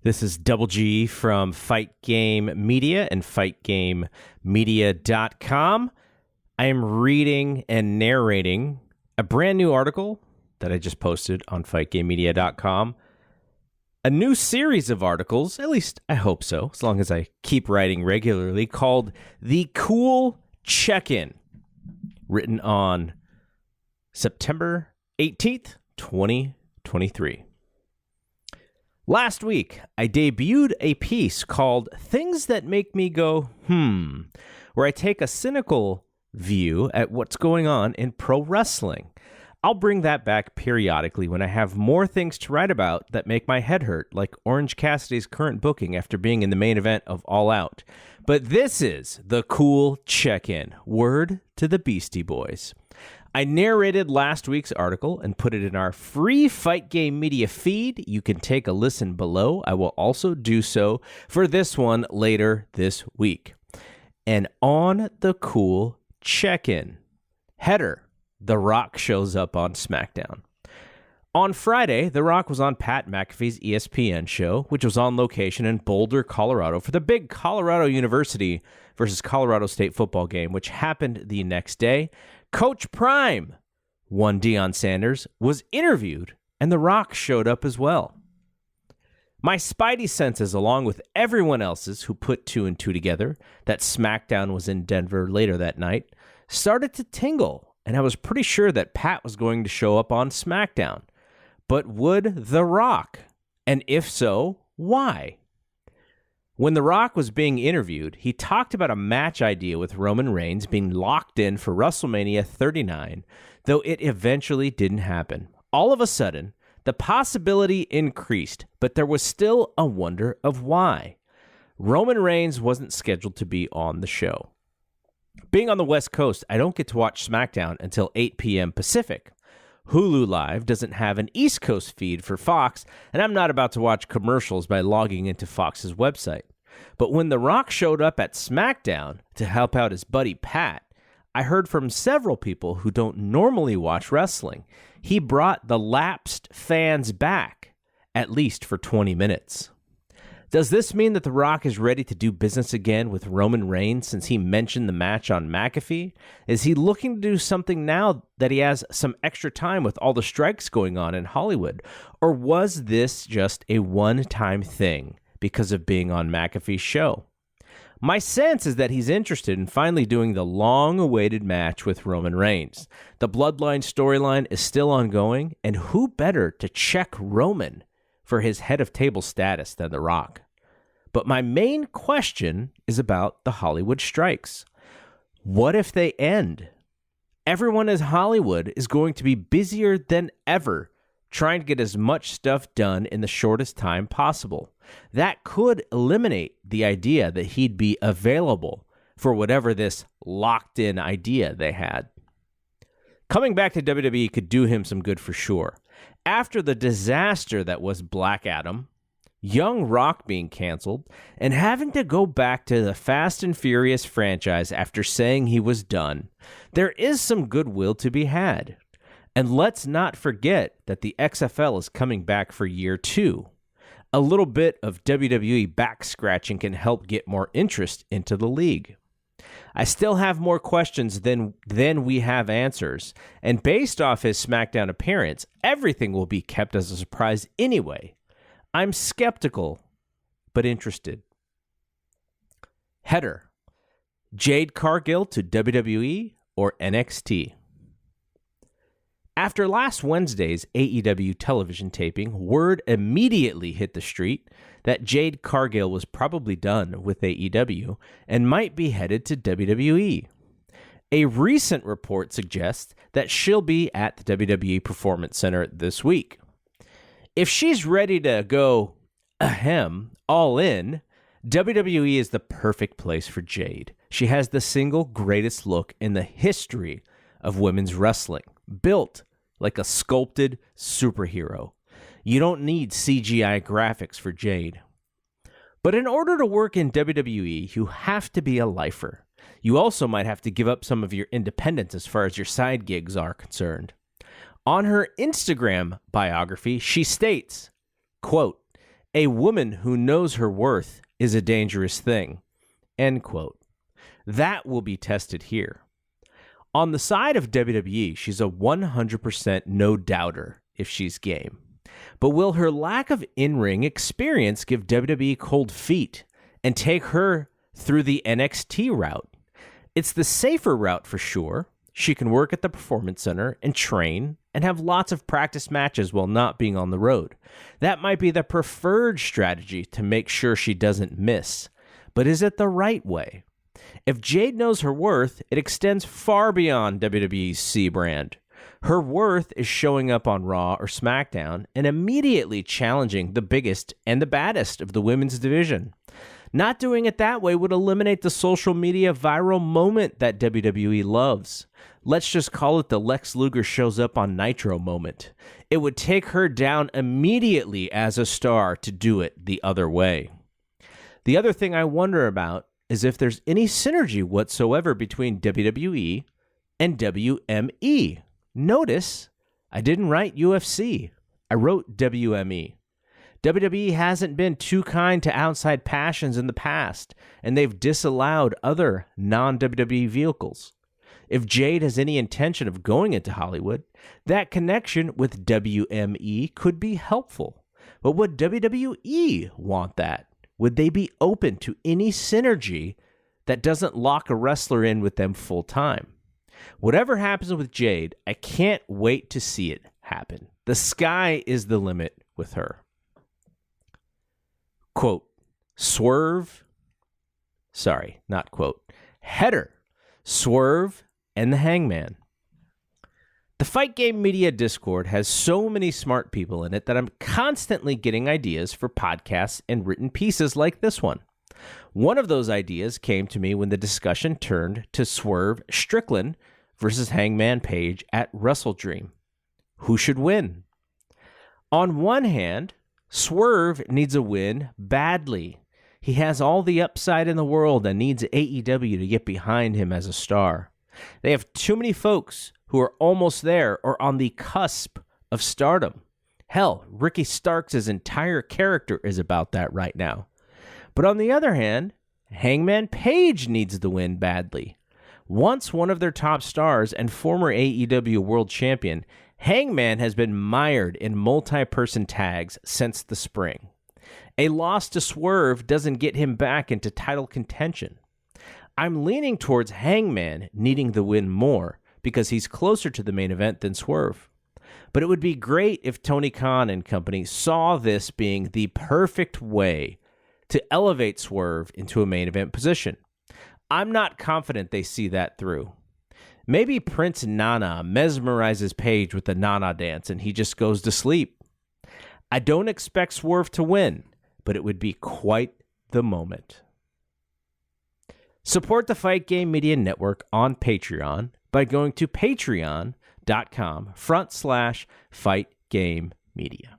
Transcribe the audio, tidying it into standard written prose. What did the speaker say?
This is Double G from Fight Game Media and fightgamemedia.com. I am reading and narrating a brand new article that I just posted on fightgamemedia.com. A new series of articles, at least I hope so, as long as I keep writing regularly, called The Cool Check-In, written on September 18th, 2023. Last week, I debuted a piece called Things That Make Me Go, where I take a cynical view at what's going on in pro wrestling. I'll bring that back periodically when I have more things to write about that make my head hurt, like Orange Cassidy's current booking after being in the main event of All Out. But this is the Cool Check-In. Word to the Beastie Boys. I narrated last week's article and put it in our free Fight Game Media feed. You can take a listen below. I will also do so for this one later this week. And on the Cool Check-In, header, The Rock shows up on SmackDown. On Friday, The Rock was on Pat McAfee's ESPN show, which was on location in Boulder, Colorado, for the big Colorado University versus Colorado State football game, which happened the next day. Coach Prime, one Deion Sanders, was interviewed, and The Rock showed up as well. My spidey senses, along with everyone else's who put two and two together, that SmackDown was in Denver later that night, started to tingle, and I was pretty sure that Pat was going to show up on SmackDown. But would The Rock? And if so, why? When The Rock was being interviewed, he talked about a match idea with Roman Reigns being locked in for WrestleMania 39, though it eventually didn't happen. All of a sudden, the possibility increased, but there was still a wonder of why. Roman Reigns wasn't scheduled to be on the show. Being on the West Coast, I don't get to watch SmackDown until 8 p.m. Pacific. Hulu Live doesn't have an East Coast feed for Fox, and I'm not about to watch commercials by logging into Fox's website. But when The Rock showed up at SmackDown to help out his buddy Pat, I heard from several people who don't normally watch wrestling. He brought the lapsed fans back, at least for 20 minutes. Does this mean that The Rock is ready to do business again with Roman Reigns since he mentioned the match on McAfee? Is he looking to do something now that he has some extra time with all the strikes going on in Hollywood? Or was this just a one-time thing because of being on McAfee's show? My sense is that he's interested in finally doing the long-awaited match with Roman Reigns. The Bloodline storyline is still ongoing, and who better to check Roman for his head-of-table status than The Rock? But my main question is about the Hollywood strikes. What if they end? Everyone in Hollywood is going to be busier than ever trying to get as much stuff done in the shortest time possible. That could eliminate the idea that he'd be available for whatever this locked-in idea they had. Coming back to WWE could do him some good for sure. After the disaster that was Black Adam, Young Rock being canceled, and having to go back to the Fast and Furious franchise after saying he was done, there is some goodwill to be had. And let's not forget that the XFL is coming back for year 2. A little bit of WWE back-scratching can help get more interest into the league. I still have more questions than we have answers, and based off his SmackDown appearance, everything will be kept as a surprise anyway. I'm skeptical, but interested. Header: Jade Cargill to WWE or NXT? After last Wednesday's AEW television taping, word immediately hit the street that Jade Cargill was probably done with AEW and might be headed to WWE. A recent report suggests that she'll be at the WWE Performance Center this week. If she's ready to go all in, WWE is the perfect place for Jade. She has the single greatest look in the history of women's wrestling, built like a sculpted superhero. You don't need CGI graphics for Jade. But in order to work in WWE, you have to be a lifer. You also might have to give up some of your independence as far as your side gigs are concerned. On her Instagram biography, she states, quote, A woman who knows her worth is a dangerous thing. End quote. That will be tested here. On the side of WWE, she's a 100% no-doubter if she's game. But will her lack of in-ring experience give WWE cold feet and take her through the NXT route? It's the safer route for sure. She can work at the Performance Center and train and have lots of practice matches while not being on the road. That might be the preferred strategy to make sure she doesn't miss. But is it the right way? If Jade knows her worth, it extends far beyond WWE's C brand. Her worth is showing up on Raw or SmackDown and immediately challenging the biggest and the baddest of the women's division. Not doing it that way would eliminate the social media viral moment that WWE loves. Let's just call it the Lex Luger shows up on Nitro moment. It would take her down immediately as a star to do it the other way. The other thing I wonder about is if there's any synergy whatsoever between WWE and WME. Notice, I didn't write UFC. I wrote WME. WWE hasn't been too kind to outside passions in the past, and they've disallowed other non-WWE vehicles. If Jade has any intention of going into Hollywood, that connection with WME could be helpful. But would WWE want that? Would they be open to any synergy that doesn't lock a wrestler in with them full time? Whatever happens with Jade, I can't wait to see it happen. The sky is the limit with her. Quote, Swerve, sorry, not quote, header, Swerve, and the Hangman. The Fight Game Media Discord has so many smart people in it that I'm constantly getting ideas for podcasts and written pieces like this one. One of those ideas came to me when the discussion turned to Swerve Strickland versus Hangman Page at WrestleDream. Who should win? On one hand, Swerve needs a win badly. He has all the upside in the world and needs AEW to get behind him as a star. They have too many folks who are almost there or on the cusp of stardom. Hell, Ricky Starks' entire character is about that right now. But on the other hand, Hangman Page needs the win badly. Once one of their top stars and former AEW World Champion, Hangman has been mired in multi-person tags since the spring. A loss to Swerve doesn't get him back into title contention. I'm leaning towards Hangman needing the win more because he's closer to the main event than Swerve. But it would be great if Tony Khan and company saw this being the perfect way to elevate Swerve into a main event position. I'm not confident they see that through. Maybe Prince Nana mesmerizes Page with the Nana dance and he just goes to sleep. I don't expect Swerve to win, but it would be quite the moment. Support the Fight Game Media Network on Patreon by going to patreon.com/fightgamemedia.